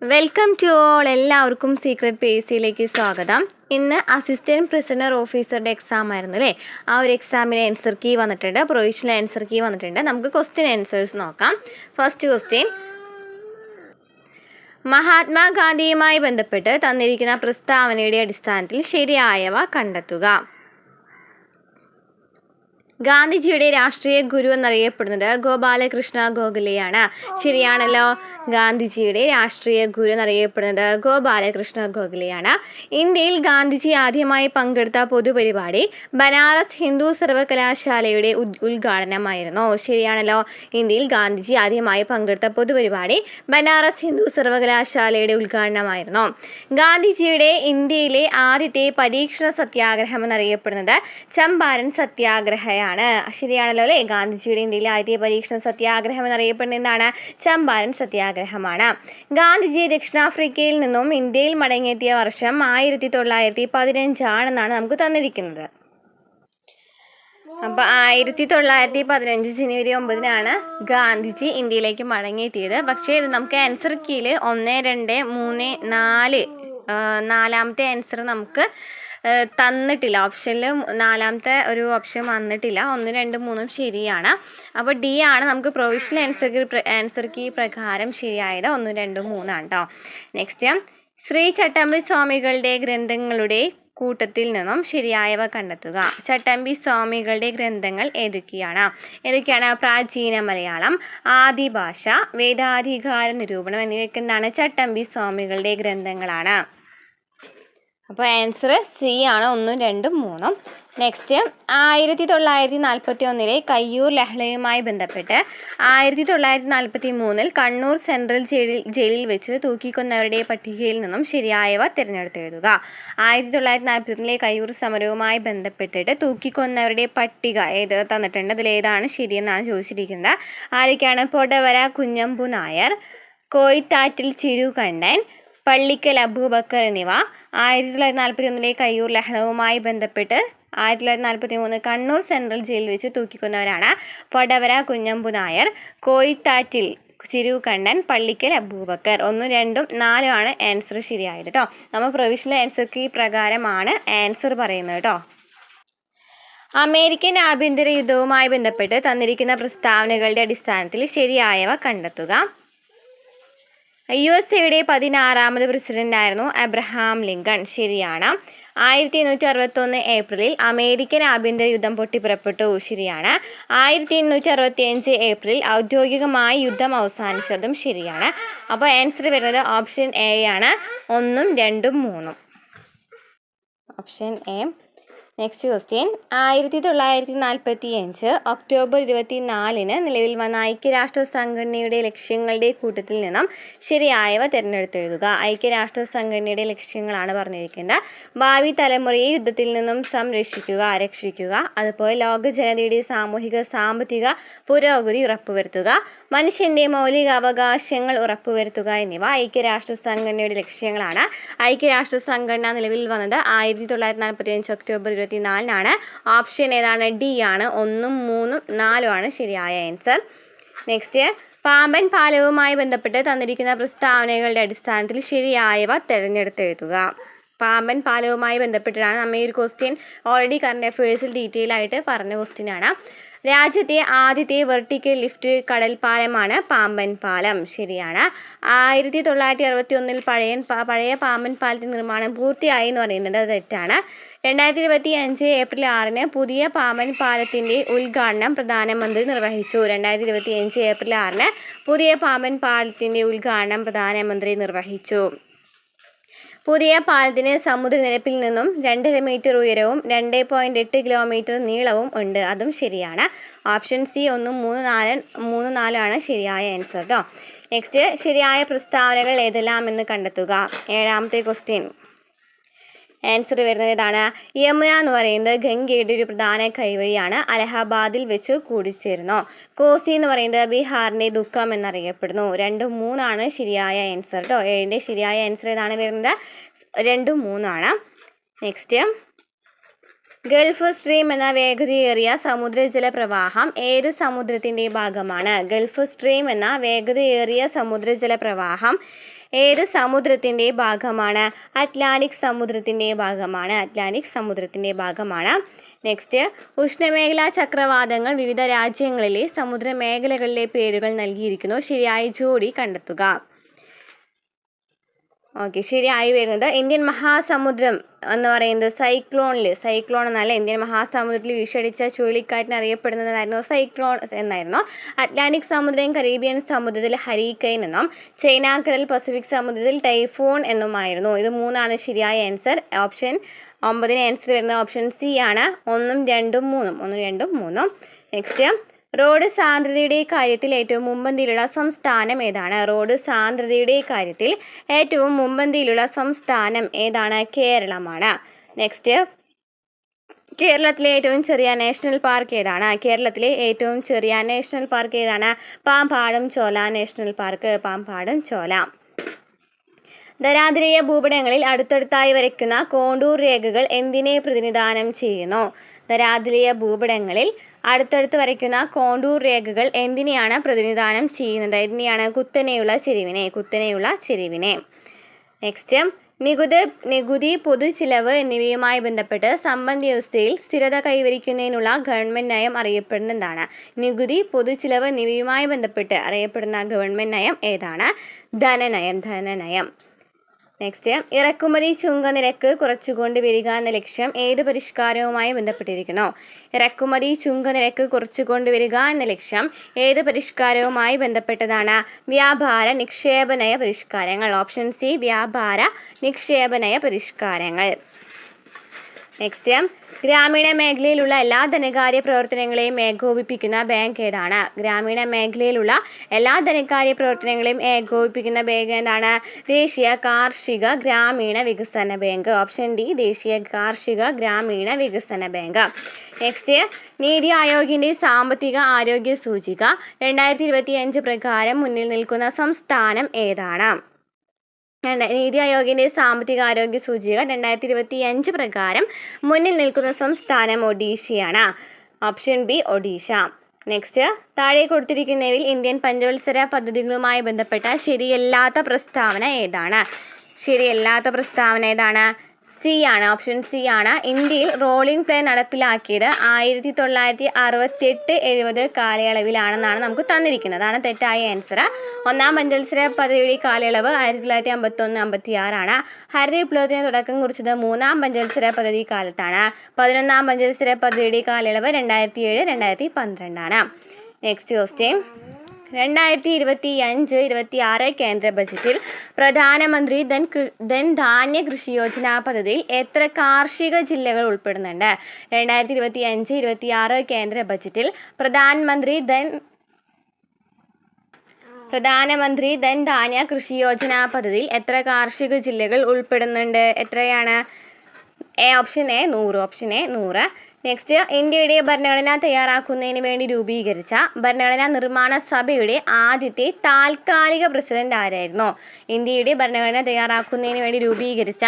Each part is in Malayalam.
Welcome to all. എല്ലാവർക്കും സീക്രട്ട് പി എസ് സിയിലേക്ക് സ്വാഗതം. ഇന്ന് അസിസ്റ്റൻറ്റ് പ്രിസണർ ഓഫീസറുടെ എക്സാം ആയിരുന്നു അല്ലേ. ആ ഒരു എക്സാമിന് ആൻസർ കീ വന്നിട്ടുണ്ട്, പ്രൊവിഷണൽ ആൻസർ കീ വന്നിട്ടുണ്ട്. നമുക്ക് ക്വസ്റ്റ്യൻ ആൻസേഴ്സ് നോക്കാം. ഫസ്റ്റ് ക്വസ്റ്റ്യൻ, മഹാത്മാഗാന്ധിയുമായി ബന്ധപ്പെട്ട് തന്നിരിക്കുന്ന പ്രസ്താവനയുടെ അടിസ്ഥാനത്തിൽ ശരിയായവ കണ്ടെത്തുക. ഗാന്ധിജിയുടെ രാഷ്ട്രീയ ഗുരു എന്നറിയപ്പെടുന്നത് ഗോപാലകൃഷ്ണ ഗോഖലെയാണ്. ശരിയാണല്ലോ, ഗാന്ധിജിയുടെ രാഷ്ട്രീയ ഗുരു എന്നറിയപ്പെടുന്നത് ഗോപാലകൃഷ്ണ ഗോഖലെയാണ്. ഇന്ത്യയിൽ ഗാന്ധിജി ആദ്യമായി പങ്കെടുത്ത പൊതുപരിപാടി ബനാറസ് ഹിന്ദു സർവകലാശാലയുടെ ഉദ്ഘാടനമായിരുന്നു. ശരിയാണല്ലോ, ഇന്ത്യയിൽ ഗാന്ധിജി ആദ്യമായി പങ്കെടുത്ത പൊതുപരിപാടി ബനാറസ് ഹിന്ദു സർവകലാശാലയുടെ ഉദ്ഘാടനമായിരുന്നു. ഗാന്ധിജിയുടെ ഇന്ത്യയിലെ ആദ്യത്തെ പരീക്ഷണ സത്യാഗ്രഹം എന്നറിയപ്പെടുന്നത് ചമ്പാരൻ സത്യാഗ്രഹയാണ്. ശരിയാണല്ലോ അല്ലേ, ഗാന്ധിജിയുടെ ഇന്ത്യയിലെ ആദ്യ പരീക്ഷണ സത്യാഗ്രഹം എന്നറിയപ്പെടുന്നത് എന്താണ്? ചമ്പാരൻ സത്യാഗ്രഹമാണ്. ഗാന്ധിജി ദക്ഷിണാഫ്രിക്കയിൽ നിന്നും ഇന്ത്യയിൽ മടങ്ങിയെത്തിയ വർഷം 1915 നമുക്ക് തന്നിരിക്കുന്നത്. അപ്പോൾ 1915 ജനുവരി 9 ഗാന്ധിജി ഇന്ത്യയിലേക്ക് മടങ്ങിയെത്തിയത്. പക്ഷേ ഇത് നമുക്ക് ആൻസർ കീയിൽ 1, 2, 3, 4 നാലാമത്തെ ആൻസർ നമുക്ക് തന്നിട്ടില്ല. ഓപ്ഷനിൽ നാലാമത്തെ ഒരു ഓപ്ഷൻ വന്നിട്ടില്ല. 1, 2, 3 ശരിയാണ്. അപ്പോൾ ഡി ആണ് നമുക്ക് പ്രൊവിഷണൽ ആൻസർ കീ പ്രകാരം ശരിയായത്. 1, 2, 3 ആണ് കേട്ടോ. നെക്സ്റ്റ്, ശ്രീ ചട്ടമ്പി സ്വാമികളുടെ ഗ്രന്ഥങ്ങളുടെ കൂട്ടത്തിൽ നിന്നും ശരിയായവ കണ്ടെത്തുക. ചട്ടമ്പി സ്വാമികളുടെ ഗ്രന്ഥങ്ങൾ ഏതൊക്കെയാണ്? പ്രാചീന മലയാളം, ആദിഭാഷ, വേദാധികാര നിരൂപണം എന്നിവയൊക്കെ എന്താണ്? ചട്ടമ്പി സ്വാമികളുടെ ഗ്രന്ഥങ്ങളാണ്. അപ്പോൾ ആൻസർ സി ആണ്, 1, 2, 3. നെക്സ്റ്റ്, 1941 കയ്യൂർ ലഹളയുമായി ബന്ധപ്പെട്ട് 1943 കണ്ണൂർ സെൻട്രൽ ജയിലിൽ വെച്ച് തൂക്കിക്കൊന്നവരുടെ പട്ടികയിൽ നിന്നും ശരിയായവ തിരഞ്ഞെടുത്തെഴുതുക. 1941 കയ്യൂർ സമരവുമായി ബന്ധപ്പെട്ടിട്ട് തൂക്കിക്കൊന്നവരുടെ പട്ടിക തന്നിട്ടുണ്ട്. അതിലേതാണ് ശരിയെന്നാണ് ചോദിച്ചിരിക്കുന്നത്. ആരൊക്കെയാണ്? പൊടവര കുഞ്ഞമ്പു നായർ, കോയിത്താറ്റിൽ ചിരുകണ്ഠൻ, പള്ളിക്കൽ അബൂബക്കർ എന്നിവ 1941 കയ്യൂർ ലഹളവുമായി ബന്ധപ്പെട്ട് 1943 കണ്ണൂർ സെൻട്രൽ ജയിലിൽ വെച്ച് തൂക്കിക്കൊന്നവരാണ്. പൊടവര കുഞ്ഞമ്പു നായർ, കോയിത്താറ്റിൽ ചിരുകണ്ഠൻ, പള്ളിക്കൽ അബൂബക്കർ. 1, 2, 4 ആണ് ആൻസർ ശരിയായത് കേട്ടോ. നമ്മൾ പ്രൊവിഷണൽ ആൻസർ കീ പ്രകാരമാണ് ആൻസർ പറയുന്നത് കേട്ടോ. അമേരിക്കൻ ആഭ്യന്തര യുദ്ധവുമായി ബന്ധപ്പെട്ട് തന്നിരിക്കുന്ന പ്രസ്താവനകളുടെ അടിസ്ഥാനത്തിൽ ശരിയായവ കണ്ടെത്തുക. USA 16ാമത് പ്രസിഡന്റായിരുന്നു അബ്രഹാം ലിങ്കൺ. ശരിയാണ്. 1861 ഏപ്രിലിൽ അമേരിക്കൻ ആഭ്യന്തര യുദ്ധം പൊട്ടിപ്പുറപ്പെട്ടു. ശരിയാണ്. 1865 ഏപ്രിലിൽ ഔദ്യോഗികമായി യുദ്ധം അവസാനിച്ചതും ശരിയാണ്. അപ്പോൾ ആൻസർ വരുന്നത് ഓപ്ഷൻ എ ആണ്, 1, 2, 3. Option A. Next question, 1945 October 24 നിലവിൽ വന്ന ഐക്യരാഷ്ട്ര സംഘടനയുടെ ലക്ഷ്യങ്ങളുടെ കൂട്ടത്തിൽ നിന്നും ശരിയായവ തിരഞ്ഞെടുത്തെഴുതുക. ഐക്യരാഷ്ട്ര സംഘടനയുടെ ലക്ഷ്യങ്ങളാണ് പറഞ്ഞിരിക്കുന്നത്. ഭാവി തലമുറയെ യുദ്ധത്തിൽ നിന്നും രക്ഷിക്കുക, അതുപോലെ ലോക ജനതയുടെ സാമൂഹിക സാമ്പത്തിക പുരോഗതി ഉറപ്പുവരുത്തുക, മനുഷ്യൻ്റെ മൗലിക അവകാശങ്ങൾ ഉറപ്പുവരുത്തുക എന്നിവ ഐക്യരാഷ്ട്ര സംഘടനയുടെ ലക്ഷ്യങ്ങളാണ്. ഐക്യരാഷ്ട്ര സംഘടന നിലവിൽ വന്നത് 1945 ഒക്ടോബർ 24 ഓപ്ഷൻ ഏതാണ്? ഡി ആണ്, 1, 3, 4 ആണ് ശരിയായ ആൻസർ. നെക്സ്റ്റ്, പാമ്പൻ പാലവുമായി ബന്ധപ്പെട്ട് തന്നിരിക്കുന്ന പ്രസ്താവനകളുടെ അടിസ്ഥാനത്തിൽ ശരിയായവ തിരഞ്ഞെടുത്തെഴുതുക. പാമ്പൻ പാലവുമായി ബന്ധപ്പെട്ടിട്ടാണ് നമ്മൾ ഈ ഒരു ക്വസ്റ്റ്യൻ ഓൾറെഡി കറണ്ട് അഫയേഴ്സിൽ ഡീറ്റെയിൽ ആയിട്ട് പറഞ്ഞ ക്വസ്റ്റ്യനാണ്. രാജ്യത്തെ ആദ്യത്തെ വെർട്ടിക്കൽ ലിഫ്റ്റ് കടൽ പാലമാണ് പാമ്പൻ പാലം. ശരിയാണ്. 1961 പഴയ പാമ്പൻ പാലത്തിൻ്റെ നിർമ്മാണം പൂർത്തിയായി എന്ന് പറയുന്നത് തെറ്റാണ്. 2025 ഏപ്രിൽ 6 പുതിയ പാമ്പൻ പാലത്തിൻ്റെ ഉദ്ഘാടനം പ്രധാനമന്ത്രി നിർവഹിച്ചു. 2025 ഏപ്രിൽ 6 പുതിയ പാമ്പൻ പാലത്തിൻ്റെ ഉദ്ഘാടനം പ്രധാനമന്ത്രി നിർവഹിച്ചു. പുതിയ പാലത്തിന് സമുദ്രനിരപ്പിൽ നിന്നും 2.5 മീറ്റർ ഉയരവും 2.8 കിലോമീറ്റർ നീളവും ഉണ്ട്. അതും ശരിയാണ്. ഓപ്ഷൻ സി 1, 3, 4 ആണ് ശരിയായ ആൻസർ കേട്ടോ. നെക്സ്റ്റ്, ശരിയായ പ്രസ്താവനകൾ ഏതെല്ലാമെന്ന് കണ്ടെത്തുക. 7ാമത്തെ ക്വസ്റ്റ്യൻ ആൻസർ വരുന്നത് ഏതാണ്? യമുന എന്ന് പറയുന്നത് ഗംഗയുടെ ഒരു പ്രധാന കൈവഴിയാണ്. അലഹാബാദിൽ വെച്ച് കൂടിച്ചേരുന്നു. കോസി എന്ന് പറയുന്നത് ബീഹാറിൻ്റെ ദുഃഖം എന്നറിയപ്പെടുന്നു. 2, 3 ആണ് ശരിയായ ആൻസർ കേട്ടോ. 7ൻ്റെ ശരിയായ ആൻസർ ഏതാണ് വരുന്നത്? 2, 3 ആണ്. നെക്സ്റ്റ്, ഗൾഫ് സ്ട്രീം എന്ന വേഗതയേറിയ സമുദ്രജല പ്രവാഹം ഏത് സമുദ്രത്തിൻ്റെ ഭാഗമാണ്? ഗൾഫ് സ്ട്രീം എന്ന വേഗതയേറിയ സമുദ്രജല പ്രവാഹം ഏത് സമുദ്രത്തിൻ്റെ ഭാഗമാണ്? അറ്റ്ലാന്റിക് സമുദ്രത്തിൻ്റെ ഭാഗമാണ്. അറ്റ്ലാന്റിക് സമുദ്രത്തിൻ്റെ ഭാഗമാണ്. നെക്സ്റ്റ്, ഉഷ്ണമേഖലാ ചക്രവാതങ്ങൾ വിവിധ രാജ്യങ്ങളിലെ സമുദ്രമേഖലകളിലെ പേരുകൾ നൽകിയിരിക്കുന്നു. ശരിയായ ജോഡി കണ്ടെത്തുക. ഓക്കെ, ശരിയായി വരുന്നത് ഇന്ത്യൻ മഹാസമുദ്രം എന്ന് പറയുന്നത് സൈക്ലോൺ എന്നല്ല, ഇന്ത്യൻ മഹാസമുദ്രത്തിൽ വീശടിച്ച ചുഴലിക്കാറ്റിന് അറിയപ്പെടുന്നതായിരുന്നു സൈക്ലോൺ എന്നായിരുന്നു. അറ്റ്ലാന്റിക് സമുദ്രം കരീബിയൻ സമുദ്രത്തിൽ ഹരിക്കെയിൻ എന്നും ചൈനാക്കടൽ പസഫിക് സമുദ്രത്തിൽ ടൈഫൂൺ എന്നുമായിരുന്നു. ഇത് 3 ശരിയായ ആൻസർ. ഓപ്ഷൻ 9 ആൻസർ വരുന്നത് ഓപ്ഷൻ സി ആണ്. 1, 2, 3. നെക്സ്റ്റ്, റോഡ് സാന്ദ്രതയുടെ കാര്യത്തിൽ ഏറ്റവും മുൻപന്തിയിലുള്ള സംസ്ഥാനം ഏതാണ്? റോഡ് സാന്ദ്രതയുടെ കാര്യത്തിൽ ഏറ്റവും മുൻപന്തിയിലുള്ള സംസ്ഥാനം ഏതാണ്? കേരളമാണ്. നെക്സ്റ്റ്, കേരളത്തിലെ ഏറ്റവും ചെറിയ നാഷണൽ പാർക്ക് ഏതാണ്? കേരളത്തിലെ ഏറ്റവും ചെറിയ നാഷണൽ പാർക്ക് ഏതാണ്? പാമ്പാടും ചോല നാഷണൽ പാർക്ക്. പാമ്പാടും ചോല. ധരാതലീയ ഭൂപടങ്ങളിൽ അടുത്തടുത്തായി വരയ്ക്കുന്ന കോണ്ടൂർ രേഖകൾ എന്തിനെ പ്രതിനിധാനം ചെയ്യുന്നു? ധരാതലീയ ഭൂപടങ്ങളിൽ അടുത്തടുത്ത് വരയ്ക്കുന്ന കോണ്ടൂർ രേഖകൾ എന്തിനെയാണ് പ്രതിനിധാനം ചെയ്യുന്നത്? എന്തിനെയാണ്? കുത്തനെയുള്ള ചെരിവിനെ. നെക്സ്റ്റ്, നികുതി പൊതുചിലവ് എന്നിവയുമായി ബന്ധപ്പെട്ട് സമ്പദ് വ്യവസ്ഥയിൽ സ്ഥിരത കൈവരിക്കുന്നതിനുള്ള ഗവൺമെൻറ് നയം അറിയപ്പെടുന്ന എന്താണ്? നികുതി പൊതുചിലവ് എന്നിവയുമായി ബന്ധപ്പെട്ട് അറിയപ്പെടുന്ന ഗവൺമെൻറ് നയം ഏതാണ്? ധനനയം. നെക്സ്റ്റ്, ഇറക്കുമതി ചുങ്കനിരക്ക് കുറച്ചുകൊണ്ട് വരിക എന്ന ലക്ഷ്യം ഏത് പരിഷ്കാരവുമായി ബന്ധപ്പെട്ടിരിക്കുന്നു? ഇറക്കുമതി ചുങ്കനിരക്ക് കുറച്ചുകൊണ്ട് വരിക എന്ന ലക്ഷ്യം ഏത് പരിഷ്കാരവുമായി ബന്ധപ്പെട്ടതാണ്? വ്യാപാര നിക്ഷേപ നയ പരിഷ്കാരങ്ങൾ. ഓപ്ഷൻ സി, വ്യാപാര നിക്ഷേപ നയ പരിഷ്കാരങ്ങൾ. നെക്സ്റ്റ്, ഗ്രാമീണ മേഖലയിലുള്ള എല്ലാ ധനകാര്യ പ്രവർത്തനങ്ങളെയും ഏകോപിപ്പിക്കുന്ന ബാങ്ക് ഏതാണ്? ഗ്രാമീണ മേഖലയിലുള്ള എല്ലാ ധനകാര്യ പ്രവർത്തനങ്ങളെയും ഏകോപിപ്പിക്കുന്ന ബാങ്ക് ഏതാണ്? ദേശീയ കാർഷിക ഗ്രാമീണ വികസന ബാങ്ക്. ഓപ്ഷൻ ഡി, ദേശീയ കാർഷിക ഗ്രാമീണ വികസന ബാങ്ക്. നെക്സ്റ്റ്, നീതി ആയോഗിൻ്റെ സാമ്പത്തിക ആരോഗ്യ സൂചിക 2025 പ്രകാരം മുന്നിൽ നിൽക്കുന്ന സംസ്ഥാനം ഏതാണ്? നീതി ആയോഗിൻ്റെ സാമ്പത്തിക ആരോഗ്യ സൂചിക 2025 പ്രകാരം മുന്നിൽ നിൽക്കുന്ന സംസ്ഥാനം ഒഡീഷയാണ്. Option B, Odisha. നെക്സ്റ്റ്, താഴെ കൊടുത്തിരിക്കുന്നവയിൽ ഇന്ത്യൻ പഞ്ചവത്സര പദ്ധതികളുമായി ബന്ധപ്പെട്ട ശരിയല്ലാത്ത പ്രസ്താവന ഏതാണ്? ശരിയല്ലാത്ത പ്രസ്താവന ഏതാണ്? സി ആണ്. ഓപ്ഷൻ സി ആണ്. ഇന്ത്യയിൽ റോളിംഗ് പ്ലേ നടപ്പിലാക്കിയത് 1968-70 കാലയളവിലാണെന്നാണ് നമുക്ക് തന്നിരിക്കുന്നത്. അതാണ് തെറ്റായ ആൻസർ. 1-ാം പഞ്ചവത്സര പദ്ധതിയുടെ കാലയളവ് 1951-56 ആണ്. ഹരിത വിപ്ലവത്തിന് തുടക്കം കുറിച്ചത് 3-ാം പഞ്ചവത്സര പദ്ധതി കാലത്താണ്. 11-ാം പഞ്ചവത്സര പദ്ധതിയുടെ കാലയളവ് 2007-2012 ആണ്. നെക്സ്റ്റ് ക്വസ്റ്റ്യൻ, 2025-26 കേന്ദ്ര ബജറ്റിൽ പ്രധാനമന്ത്രി ധൻധാന്യ കൃഷി യോജന പദ്ധതിയിൽ എത്ര കാർഷിക ജില്ലകൾ ഉൾപ്പെടുന്നുണ്ട്? 2025-26 കേന്ദ്ര ബജറ്റിൽ പ്രധാനമന്ത്രി ധൻധാന്യ കൃഷി യോജന പദ്ധതിയിൽ എത്ര കാർഷിക ജില്ലകൾ ഉൾപ്പെടുന്നുണ്ട്? എത്രയാണ്? Option A 100. Option A 100. Next, ഇന്ത്യയുടെ ഭരണഘടന തയ്യാറാക്കുന്നതിന് വേണ്ടി രൂപീകരിച്ച ഭരണഘടനാ നിർമ്മാണ സഭയുടെ ആദ്യത്തെ താൽക്കാലിക പ്രസിഡന്റ് ആരായിരുന്നു? ഇന്ത്യയുടെ ഭരണഘടന തയ്യാറാക്കുന്നതിന് വേണ്ടി രൂപീകരിച്ച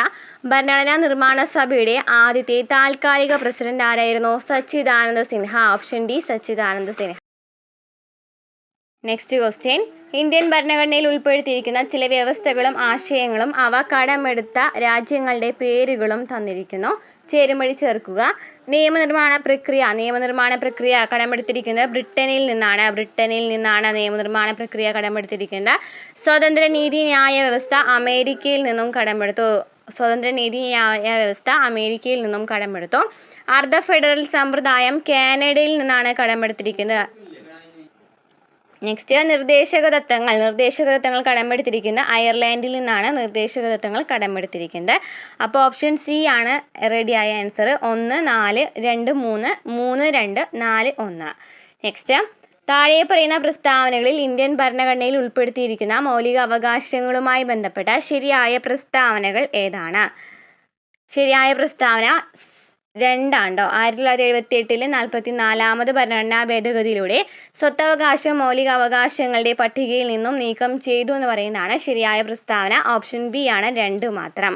ഭരണഘടനാ നിർമ്മാണ സഭയുടെ ആദ്യത്തെ താൽക്കാലിക പ്രസിഡന്റ് ആരായിരുന്നു? സച്ചിദാനന്ദ സിൻഹ. ഓപ്ഷൻ ഡി, സച്ചിദാനന്ദ സിൻഹ. നെക്സ്റ്റ് ക്വസ്റ്റ്യൻ, ഇന്ത്യൻ ഭരണഘടനയിൽ ഉൾപ്പെടുത്തിയിരിക്കുന്ന ചില വ്യവസ്ഥകളും ആശയങ്ങളും അവ കടമെടുത്ത രാജ്യങ്ങളുടെ പേരുകളും തന്നിരിക്കുന്നു. ചേരുംവഴി ചേർക്കുക. നിയമനിർമ്മാണ പ്രക്രിയ കടമെടുത്തിരിക്കുന്നത് ബ്രിട്ടനിൽ നിന്നാണ് നിയമനിർമ്മാണ പ്രക്രിയ കടമെടുത്തിരിക്കുന്നത്. സ്വതന്ത്ര നീതി ന്യായ വ്യവസ്ഥ അമേരിക്കയിൽ നിന്നും കടമെടുത്തു. അർദ്ധ ഫെഡറൽ സമ്പ്രദായം കാനഡയിൽ നിന്നാണ് കടമെടുത്തിരിക്കുന്നത്. നെക്സ്റ്റ്, നിർദ്ദേശക തത്വങ്ങൾ കടമെടുത്തിരിക്കുന്നത് അയർലാൻഡിൽ നിന്നാണ് കടമെടുത്തിരിക്കുന്നത്. അപ്പോൾ ഓപ്ഷൻ സി ആണ് റെഡിയായ ആൻസർ. 1, 4, 2, 3, 3, 2, 4, 1. നെക്സ്റ്റ്, താഴെ പറയുന്ന പ്രസ്താവനകളിൽ ഇന്ത്യൻ ഭരണഘടനയിൽ ഉൾപ്പെടുത്തിയിരിക്കുന്ന മൗലിക അവകാശങ്ങളുമായി ബന്ധപ്പെട്ട ശരിയായ പ്രസ്താവനകൾ ഏതാണ്? ശരിയായ പ്രസ്താവന 2 ആണ്ടോ. 1978 44ാമത് ഭരണഘടനാ ഭേദഗതിയിലൂടെ സ്വത്തവകാശം മൗലിക അവകാശങ്ങളുടെ പട്ടികയിൽ നിന്നും നീക്കം ചെയ്തു എന്ന് പറയുന്നതാണ് ശരിയായ പ്രസ്താവന. ഓപ്ഷൻ ബി ആണ് 2 മാത്രം.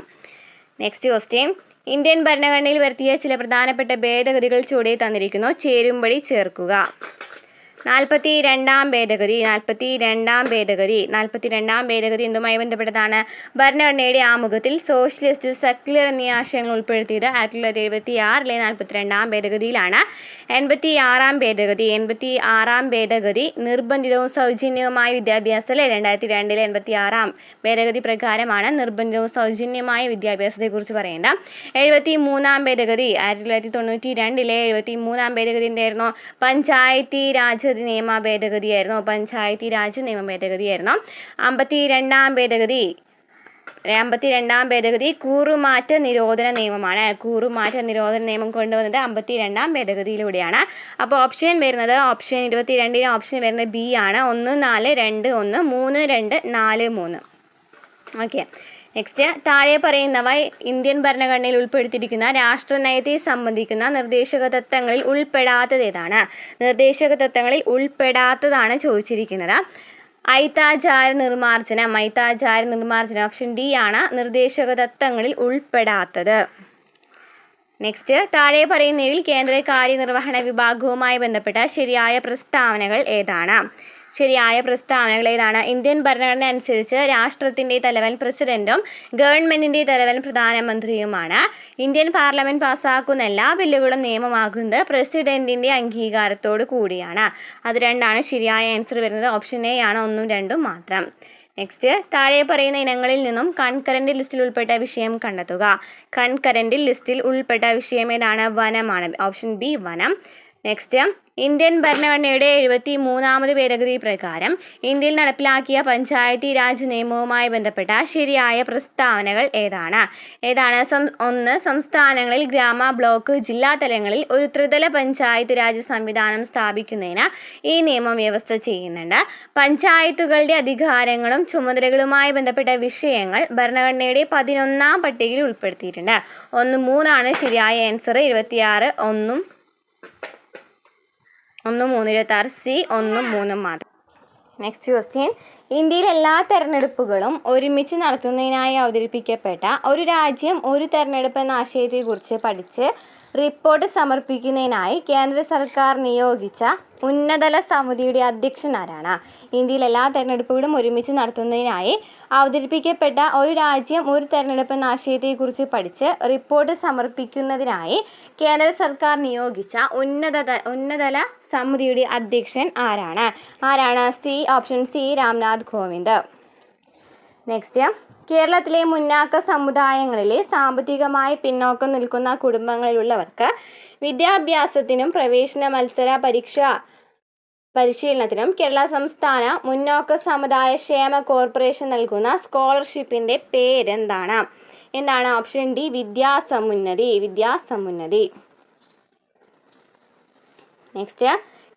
നെക്സ്റ്റ് ക്വസ്റ്റ്യൻ, ഇന്ത്യൻ ഭരണഘടനയിൽ വരുത്തിയ ചില പ്രധാനപ്പെട്ട ഭേദഗതികൾ ചുവടെ തന്നിരിക്കുന്നു. ചേരുംപടി ചേർക്കുക. 42ാം ഭേദഗതി. 42ാം ഭേദഗതി എന്തുമായി ബന്ധപ്പെട്ടതാണ്? ഭരണഘടനയുടെ ആമുഖത്തിൽ സോഷ്യലിസ്റ്റ്, സെക്യുലർ എന്നീ ആശയങ്ങൾ ഉൾപ്പെടുത്തിയത് 1976 42ാം ഭേദഗതിയിലാണ്. 86ാം ഭേദഗതി നിർബന്ധിതവും സൗജന്യവുമായ വിദ്യാഭ്യാസം 2002 86ാം ഭേദഗതി പ്രകാരമാണ് നിർബന്ധിതവും സൗജന്യമായ വിദ്യാഭ്യാസത്തെക്കുറിച്ച് പറയേണ്ടത്. 73ാം ഭേദഗതി 1992 73ാം ഭേദഗതി എന്തായിരുന്നു? പഞ്ചായത്തി രാജ് നിയമ ഭേദഗതിയായിരുന്നു. 52ാം ഭേദഗതി കൂറുമാറ്റ നിരോധന നിയമമാണ്. കൂറുമാറ്റ നിരോധന നിയമം കൊണ്ടുവന്നത് 52ാം ഭേദഗതിയിലൂടെയാണ്. അപ്പോൾ ഓപ്ഷൻ വരുന്നത് ഓപ്ഷൻ 22 ഓപ്ഷൻ വരുന്നത് ബി ആണ്. 1 4 2 1 3 2 4 3. ഓക്കെ. നെക്സ്റ്റ്, താഴെ പറയുന്നവ ഇന്ത്യൻ ഭരണഘടനയിൽ ഉൾപ്പെടുത്തിയിരിക്കുന്ന രാഷ്ട്രനയത്തെ സംബന്ധിക്കുന്ന നിർദ്ദേശക തത്വങ്ങളിൽ ഉൾപ്പെടാത്തത് ഏതാണ്? നിർദ്ദേശക തത്വങ്ങളിൽ ഉൾപ്പെടാത്തതാണ് ചോദിച്ചിരിക്കുന്നത്. അയിത്താചാര നിർമ്മാർജ്ജനം. ഓപ്ഷൻ ഡി ആണ് നിർദ്ദേശക തത്വങ്ങളിൽ ഉൾപ്പെടാത്തത്. നെക്സ്റ്റ്, താഴെ പറയുന്നതിൽ കേന്ദ്ര കാര്യനിർവഹണ വിഭാഗവുമായി ബന്ധപ്പെട്ട ശരിയായ പ്രസ്താവനകൾ ഏതാണ്? ഇന്ത്യൻ ഭരണഘടന അനുസരിച്ച് രാഷ്ട്രത്തിൻ്റെ തലവൻ പ്രസിഡന്റും ഗവൺമെന്റിന്റെ തലവൻ പ്രധാനമന്ത്രിയുമാണ്. ഇന്ത്യൻ പാർലമെന്റ് പാസ്സാക്കുന്ന എല്ലാ ബില്ലുകളും നിയമമാകുന്നത് പ്രസിഡന്റിന്റെ അംഗീകാരത്തോടു കൂടിയാണ്. അത് രണ്ടാണ് ശരിയായ ആൻസർ വരുന്നത്. ഓപ്ഷൻ എ ആണ് 1ഉം 2ഉം മാത്രം. നെക്സ്റ്റ്, താഴെ പറയുന്ന ഇനങ്ങളിൽ നിന്നും കൺകറന്റ് ലിസ്റ്റിൽ ഉൾപ്പെട്ട വിഷയം കണ്ടെത്തുക. കൺകറന്റ് ലിസ്റ്റിൽ ഉൾപ്പെട്ട വിഷയം ഏതാണ്? വനമാണ്. ഓപ്ഷൻ ബി വനം. നെക്സ്റ്റ്, ഇന്ത്യൻ ഭരണഘടനയുടെ 73ാമത് ഭേദഗതി പ്രകാരം ഇന്ത്യയിൽ നടപ്പിലാക്കിയ പഞ്ചായത്തി രാജ് നിയമവുമായി ബന്ധപ്പെട്ട ശരിയായ പ്രസ്താവനകൾ ഏതാണ്? 1 സംസ്ഥാനങ്ങളിൽ ഗ്രാമ, ബ്ലോക്ക്, ജില്ലാ തലങ്ങളിൽ ഒരു ത്രിതല പഞ്ചായത്ത് രാജ് സംവിധാനം സ്ഥാപിക്കുന്നതിന് ഈ നിയമം വ്യവസ്ഥ ചെയ്യുന്നുണ്ട്. പഞ്ചായത്തുകളുടെ അധികാരങ്ങളും ചുമതലകളുമായി ബന്ധപ്പെട്ട വിഷയങ്ങൾ ഭരണഘടനയുടെ 11ാം പട്ടികയിൽ ഉൾപ്പെടുത്തിയിട്ടുണ്ട്. 1 3 ആണ് ശരിയായ ആൻസർ. 26 1 3 26 സി 1 3 മാത്രം. നെക്സ്റ്റ് ക്വസ്റ്റ്യൻ, ഇന്ത്യയിൽ എല്ലാ തെരഞ്ഞെടുപ്പുകളും ഒരുമിച്ച് നടത്തുന്നതിനായി അവതരിപ്പിക്കപ്പെട്ട ഒരു രാജ്യം ഒരു തെരഞ്ഞെടുപ്പ് എന്ന ആശയത്തെക്കുറിച്ച് പഠിച്ച് റിപ്പോർട്ട് സമർപ്പിക്കുന്നതിനായി കേന്ദ്ര സർക്കാർ നിയോഗിച്ച ഉന്നതതല സമിതിയുടെ അധ്യക്ഷൻ ആരാണ്? ഇന്ത്യയിൽ എല്ലാ തെരഞ്ഞെടുപ്പുകളും ഒരുമിച്ച് നടത്തുന്നതിനായി അവതരിപ്പിക്കപ്പെട്ട ഒരു രാജ്യം ഒരു തെരഞ്ഞെടുപ്പ് എന്ന ആശയത്തെക്കുറിച്ച് പഠിച്ച് റിപ്പോർട്ട് സമർപ്പിക്കുന്നതിനായി കേന്ദ്ര സർക്കാർ നിയോഗിച്ച ഉന്നതതല സമിതിയുടെ അധ്യക്ഷൻ ആരാണ്? Option C Ramnath Kovind. Next, കേരളത്തിലെ മുന്നാക്ക സമുദായങ്ങളിലെ സാമ്പത്തികമായി പിന്നോക്കം നിൽക്കുന്ന കുടുംബങ്ങളിലുള്ളവർക്ക് വിദ്യാഭ്യാസത്തിനും പ്രവേശന മത്സര പരിശീലനത്തിനും കേരള സംസ്ഥാന മുന്നോക്ക സമുദായ ക്ഷേമ കോർപ്പറേഷൻ നൽകുന്ന സ്കോളർഷിപ്പിന്റെ പേരെന്താണ്? Option D വിദ്യാസമുന്നതി. നെക്സ്റ്റ്,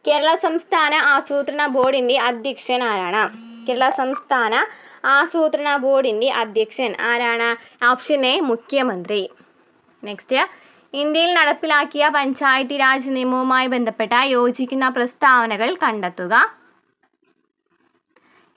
കേരള സംസ്ഥാന ആസൂത്രണ ബോർഡിന്റെ അധ്യക്ഷൻ ആരാണ്? ഓപ്ഷൻ എ മുഖ്യമന്ത്രി. നെക്സ്റ്റ്, ഇന്ത്യയിൽ നടപ്പിലാക്കിയ പഞ്ചായത്തി രാജ് നിയമവുമായി ബന്ധപ്പെട്ട യോജിക്കുന്ന പ്രസ്താവനകൾ കണ്ടെത്തുക.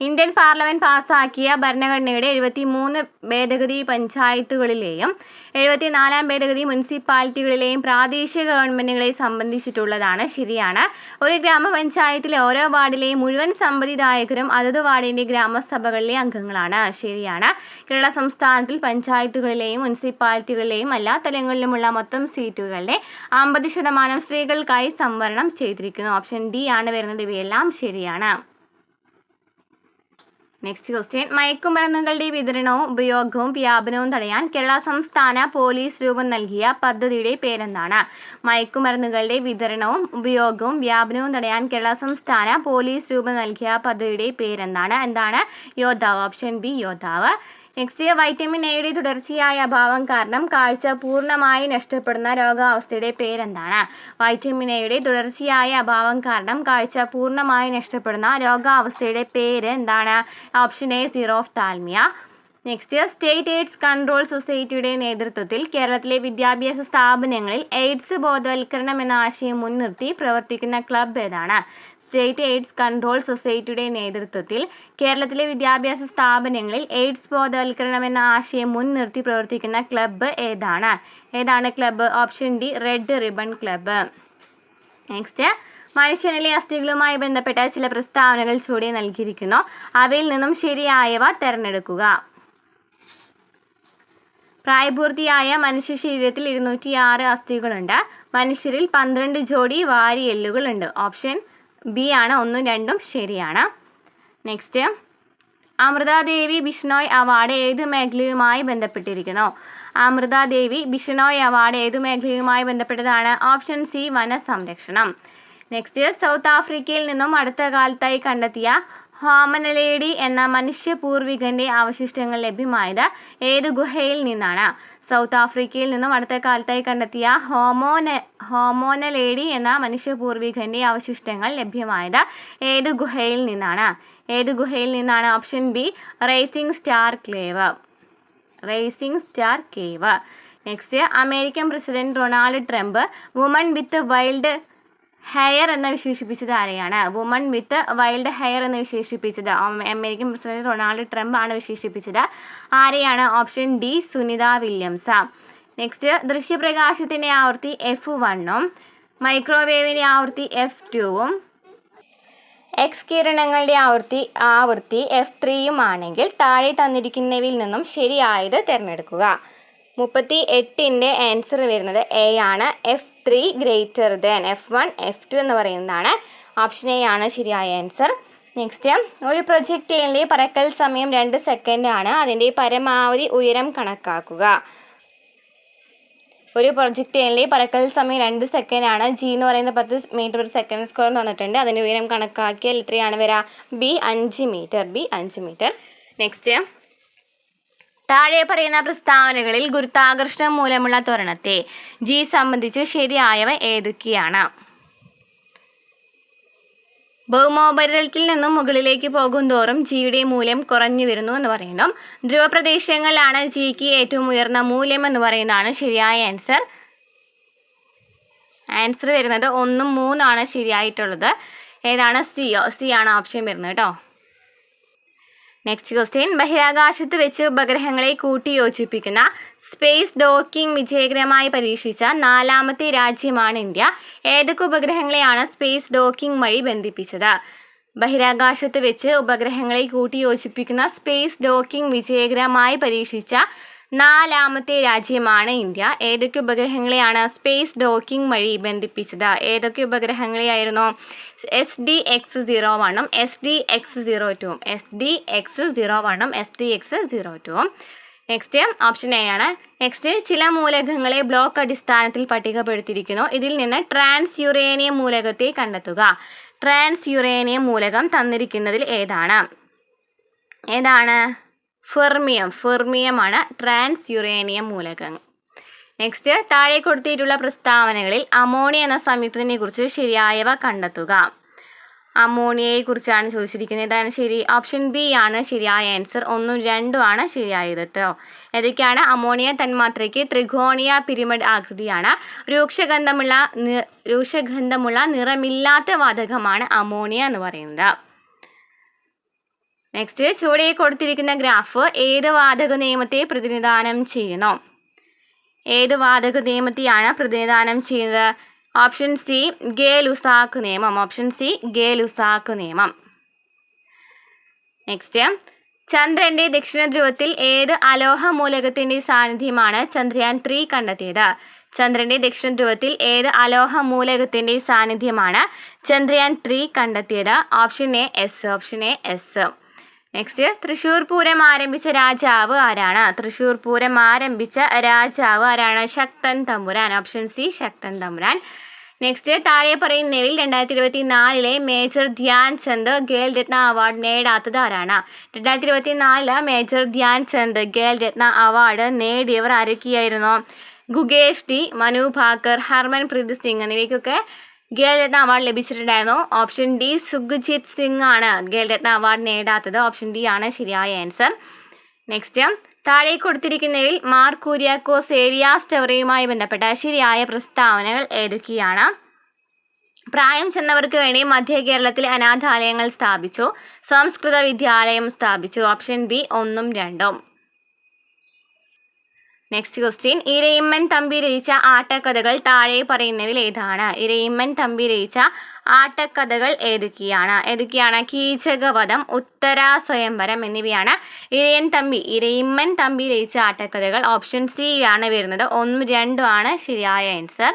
ഇന്ത്യൻ പാർലമെന്റ് പാസ്സാക്കിയ ഭരണഘടനയുടെ 73 ഭേദഗതി പഞ്ചായത്തുകളിലെയും 74ാം ഭേദഗതി മുനിസിപ്പാലിറ്റികളിലെയും പ്രാദേശിക ഗവൺമെന്റുകളെ സംബന്ധിച്ചിട്ടുള്ളതാണ്. ശരിയാണ്. ഒരു ഗ്രാമപഞ്ചായത്തിലെ ഓരോ വാർഡിലെയും മുഴുവൻ സമ്മതിദായകരും അതത് വാർഡിന്റെ ഗ്രാമസഭകളിലെ അംഗങ്ങളാണ്. ശരിയാണ്. കേരള സംസ്ഥാനത്തിൽ പഞ്ചായത്തുകളിലെയും മുനിസിപ്പാലിറ്റികളിലെയും എല്ലാ തലങ്ങളിലുമുള്ള മൊത്തം സീറ്റുകളുടെ 50% സ്ത്രീകൾക്കായി സംവരണം ചെയ്തിരിക്കുന്നു. ഓപ്ഷൻ ഡി ആണ് വരുന്നത്. ഇവയെല്ലാം ശരിയാണ്. നെക്സ്റ്റ് ക്വസ്റ്റ്യൻ, മയക്കുമരുന്നുകളുടെ വിതരണവും ഉപയോഗവും വ്യാപനവും തടയാൻ കേരള സംസ്ഥാന പോലീസ് രൂപം നൽകിയ പദ്ധതിയുടെ പേരെന്താണ്? മയക്കുമരുന്നുകളുടെ വിതരണവും ഉപയോഗവും വ്യാപനവും തടയാൻ കേരള സംസ്ഥാന പോലീസ് രൂപം നൽകിയ പദ്ധതിയുടെ പേരെന്താണ്? Yoddhav. Option B Yoddhav. Next, vitamin എയുടെ തുടർച്ചയായ അഭാവം കാരണം കാഴ്ച പൂർണ്ണമായി നഷ്ടപ്പെടുന്ന രോഗാവസ്ഥയുടെ പേരെന്താണ്? വൈറ്റമിൻ എയുടെ തുടർച്ചയായ അഭാവം കാരണം കാഴ്ച പൂർണ്ണമായി നഷ്ടപ്പെടുന്ന രോഗാവസ്ഥയുടെ പേര് എന്താണ്? Option A xerophthalmia. Next, state AIDS control സൊസൈറ്റിയുടെ നേതൃത്വത്തിൽ കേരളത്തിലെ വിദ്യാഭ്യാസ സ്ഥാപനങ്ങളിൽ എയ്ഡ്സ് ബോധവൽക്കരണം എന്ന ആശയം മുൻനിർത്തി പ്രവർത്തിക്കുന്ന ക്ലബ്ബ് ഏതാണ്? സ്റ്റേറ്റ് എയ്ഡ്സ് കൺട്രോൾ സൊസൈറ്റിയുടെ നേതൃത്വത്തിൽ കേരളത്തിലെ വിദ്യാഭ്യാസ സ്ഥാപനങ്ങളിൽ എയ്ഡ്സ് ബോധവൽക്കരണം എന്ന ആശയം മുൻനിർത്തി പ്രവർത്തിക്കുന്ന ക്ലബ്ബ് ഏതാണ്? ഏതാണ് club? Option D, red ribbon club. Next, മനുഷ്യനിലെ അസ്ഥികളുമായി ബന്ധപ്പെട്ട ചില പ്രസ്താവനകൾ ചുവടെ നൽകിയിരിക്കുന്നു. അവയിൽ നിന്നും ശരിയായവ തിരഞ്ഞെടുക്കുക. പ്രായപൂർത്തിയായ മനുഷ്യ ശരീരത്തിൽ 206 അസ്ഥികളുണ്ട്. മനുഷ്യരിൽ 12 ജോഡി വാരിയെല്ലുകളുണ്ട്. ഓപ്ഷൻ ബി ആണ് 1ഉം 2ഉം ശരിയാണ്. നെക്സ്റ്റ്, അമൃതാദേവി ബിഷ്ണോയ് അവാർഡ് ഏത് മേഖലയുമായി ബന്ധപ്പെട്ടിരിക്കുന്നു? അമൃതാദേവി ബിഷ്ണോയ് അവാർഡ് ഏത് മേഖലയുമായി ബന്ധപ്പെട്ടതാണ്? ഓപ്ഷൻ സി, വനസംരക്ഷണം. നെക്സ്റ്റ്, സൗത്ത് ആഫ്രിക്കയിൽ നിന്നും അടുത്ത കാലത്തായി കണ്ടെത്തിയ ഹോമനലേഡി എന്ന മനുഷ്യ പൂർവികന്റെ അവശിഷ്ടങ്ങൾ ലഭ്യമായത് ഏത് ഗുഹയിൽ നിന്നാണ്? സൗത്ത് ആഫ്രിക്കയിൽ നിന്നും അടുത്ത കാലത്തായി കണ്ടെത്തിയ ഹോമോനലേഡി എന്ന മനുഷ്യ പൂർവികന്റെ അവശിഷ്ടങ്ങൾ ലഭ്യമായത് ഏത് ഗുഹയിൽ നിന്നാണ്? ഏത് ഗുഹയിൽ നിന്നാണ്? Option B, rising star cave. Rising star cave. Next, American president Donald Trump woman with wild hair എന്ന് വിശേഷിപ്പിച്ചത് ആരെയാണ്? വുമൺ വിത്ത് വൈൽഡ് ഹെയർ എന്ന് വിശേഷിപ്പിച്ചത് അമേരിക്കൻ പ്രസിഡന്റ് ഡൊണാൾഡ് ട്രംപ് ആണ് വിശേഷിപ്പിച്ചത്. ആരെയാണ്? Option D, Sunita Williams. Next, ദൃശ്യപ്രകാശത്തിൻ്റെ ആവൃത്തി F1ഉം മൈക്രോവേവിൻ്റെ ആവൃത്തി F2ഉം എക്സ് കിരണങ്ങളുടെ ആവൃത്തി F3യും ആണെങ്കിൽ താഴെ തന്നിരിക്കുന്നവയിൽ നിന്നും ശരിയായത് തിരഞ്ഞെടുക്കുക. 38ൻ്റെ ആൻസർ വരുന്നത് എ ആണ്. F3 greater than F1 F2 എന്ന് പറയുന്നതാണ്. ഓപ്ഷൻ എ ആണ് ശരിയായ ആൻസർ. നെക്സ്റ്റ്, ഒരു പ്രൊജക്ടൈലിൻ്റെ പറക്കൽ സമയം 2 സെക്കൻഡ് ആണ്. അതിൻ്റെ പരമാവധി ഉയരം കണക്കാക്കുക. ഒരു പ്രൊജക്ടൈലിൻ്റെ പറക്കൽ സമയം 2 സെക്കൻഡ് ആണ്. ജി എന്ന് പറയുന്നത് 10 മീറ്റർ പെർ സെക്കൻഡ് സ്ക്വയർ തന്നിട്ടുണ്ട്. അതിൻ്റെ ഉയരം കണക്കാക്കിയാൽ എത്രയാണ് വരിക? B 5 metre. B 5 metre. Next, താഴെ പറയുന്ന പ്രസ്താവനകളിൽ ഗുരുത്വാകർഷണം മൂലമുള്ള ത്വരണത്തെ ജി സംബന്ധിച്ച് ശരിയായവ ഏതൊക്കെയാണ്? ഭൗമോപരിതലത്തിൽ നിന്നും മുകളിലേക്ക് പോകുന്തോറും ജിയുടെ മൂല്യം കുറഞ്ഞു വരുന്നു എന്ന് പറയുന്നു. ധ്രുവപ്രദേശങ്ങളിലാണ് ജിക്ക് ഏറ്റവും ഉയർന്ന മൂല്യം എന്ന് പറയുന്നതാണ് ശരിയായ ആൻസർ. ആൻസർ വരുന്നത് 1ഉം 3ഉം ആണ് ശരിയായിട്ടുള്ളത്. ഏതാണ്? സി ആണ് ഓപ്ഷൻ വരുന്നത് കേട്ടോ. നെക്സ്റ്റ് ക്വസ്റ്റ്യൻ, ബഹിരാകാശത്ത് വെച്ച് ഉപഗ്രഹങ്ങളെ കൂട്ടിയോജിപ്പിക്കുന്ന സ്പേസ് ഡോക്കിംഗ് വിജയകരമായി പരീക്ഷിച്ച 4ാമത്തെ രാജ്യമാണ് ഇന്ത്യ. ഏതൊക്കെ ഉപഗ്രഹങ്ങളെയാണ് സ്പേസ് ഡോക്കിംഗ് വഴി ബന്ധിപ്പിച്ചത്? ബഹിരാകാശത്ത് വെച്ച് ഉപഗ്രഹങ്ങളെ കൂട്ടിയോജിപ്പിക്കുന്ന സ്പേസ് ഡോക്കിംഗ് വിജയകരമായി പരീക്ഷിച്ച 4ാമത്തെ രാജ്യമാണ് ഇന്ത്യ. ഏതൊക്കെ ഉപഗ്രഹങ്ങളെയാണ് സ്പേസ് ഡോക്കിംഗ് വഴി ബന്ധിപ്പിച്ചത്? ഏതൊക്കെ ഉപഗ്രഹങ്ങളെയായിരുന്നു? SDX-01ഉം SDX-02ഉം SDX-01ഉം SDX-02ഉം. നെക്സ്റ്റ്, ഓപ്ഷൻ എ ആണ്. നെക്സ്റ്റ്, ചില മൂലകങ്ങളെ ബ്ലോക്ക് അടിസ്ഥാനത്തിൽ പട്ടികപ്പെടുത്തിയിരിക്കുന്നു. ഇതിൽ നിന്ന് ട്രാൻസ് യുറേനിയം മൂലകത്തെ കണ്ടെത്തുക. ട്രാൻസ് യുറേനിയം മൂലകം തന്നിരിക്കുന്നതിൽ ഏതാണ്? ഫെർമിയമാണ് ട്രാൻസ് യുറേനിയം മൂലകം. നെക്സ്റ്റ്, താഴെ കൊടുത്തിട്ടുള്ള പ്രസ്താവനകളിൽ അമോണിയ എന്ന സംയുക്തത്തിനെ കുറിച്ച് ശരിയായവ കണ്ടെത്തുക. അമോണിയയെക്കുറിച്ചാണ് ചോദിച്ചിരിക്കുന്നത്. ഏതാണ് ശരി? ഓപ്ഷൻ ബി ആണ് ശരിയായ ആൻസർ. 1ഉം 2ഉം ആണ് ശരിയായത് കേട്ടോ. ഏതൊക്കെയാണ്? Ammonia തന്മാത്രയ്ക്ക് ത്രികോണീയ pyramid ആകൃതിയാണ്. രൂക്ഷഗന്ധമുള്ള നിറമില്ലാത്ത വാതകമാണ് അമോണിയ എന്ന് പറയുന്നത്. നെക്സ്റ്റ്, ചുവടെ കൊടുത്തിരിക്കുന്ന ഗ്രാഫ് ഏത് വാതക നിയമത്തെ പ്രതിനിധാനം ചെയ്യുന്നു? ഏത് വാതക നിയമത്തെയാണ് പ്രതിനിധാനം ചെയ്യുന്നത്? ഓപ്ഷൻ സി, ഗേ-ലുസാക്ക് നിയമം. ഓപ്ഷൻ സി, ഗേ-ലുസാക്ക് നിയമം. നെക്സ്റ്റ്, ചന്ദ്രന്റെ ദക്ഷിണ ധ്രുവത്തിൽ ഏത് അലോഹ മൂലകത്തിന്റെ സാന്നിധ്യമാണ് ചന്ദ്രയാൻ 3 കണ്ടെത്തിയത്? ചന്ദ്രന്റെ ദക്ഷിണ ധ്രുവത്തിൽ ഏത് അലോഹ മൂലകത്തിന്റെ സാന്നിധ്യമാണ് ചന്ദ്രയാൻ 3 കണ്ടെത്തിയത്? Option A S. Option A S. Next, Thrissur Pooram ആരംഭിച്ച രാജാവ് ആരാണ്? തൃശ്ശൂർ പൂരം ആരംഭിച്ച രാജാവ് ആരാണ്? Sakthan Thampuran. Option C, Sakthan Thampuran. Next, താഴെ പറയുന്നവയിൽ 2024 മേജർ ധ്യാൻ ചന്ദ് ഖേൽ രത്ന അവാർഡ് നേടാത്തത് ആരാണ്? 2024 മേജർ ധ്യാൻ ചന്ദ് ഖേൽ രത്ന അവാർഡ് നേടിയവർ ആരൊക്കെയായിരുന്നു? Gukesh T, Manu Bhaker, Harmanpreet Singh എന്നിവയ്ക്കൊക്കെ Khel Ratna award ലഭിച്ചിട്ടുണ്ടായിരുന്നു. Option D, Sukhjeet Singh ആണ് Khel Ratna award നേടാത്തത്. Option D ആണ് ശരിയായ ആൻസർ. നെക്സ്റ്റ്, താഴെ കൊടുത്തിരിക്കുന്നതിൽ മാർ കുര്യാക്കോസ് ഏലിയാസ് ടവറയുമായി ബന്ധപ്പെട്ട ശരിയായ പ്രസ്താവനകൾ ഏതൊക്കെയാണ്? പ്രായം ചെന്നവർക്ക് വേണ്ടി മധ്യ കേരളത്തിൽ അനാഥാലയങ്ങൾ സ്ഥാപിച്ചു. സംസ്കൃത വിദ്യാലയം സ്ഥാപിച്ചു. ഓപ്ഷൻ ബി 1ഉം 2ഉം. നെക്സ്റ്റ് ക്വസ്റ്റ്യൻ, ഇരയിമ്മൻ തമ്പി രചിച്ച ആട്ടക്കഥകൾ താഴെ പറയുന്നതിൽ ഏതാണ്? ഇരയിമ്മൻ തമ്പി രചിച്ച ആട്ടക്കഥകൾ ഏതൊക്കെയാണ്? കീചകവധം, ഉത്തര സ്വയംവരം എന്നിവയാണ് ഇരയിമ്മൻ തമ്പി രചിച്ച ആട്ടക്കഥകൾ. ഓപ്ഷൻ സി ആണ് വരുന്നത്. 1ഉം 2ഉം ആണ് ശരിയായ ആൻസർ.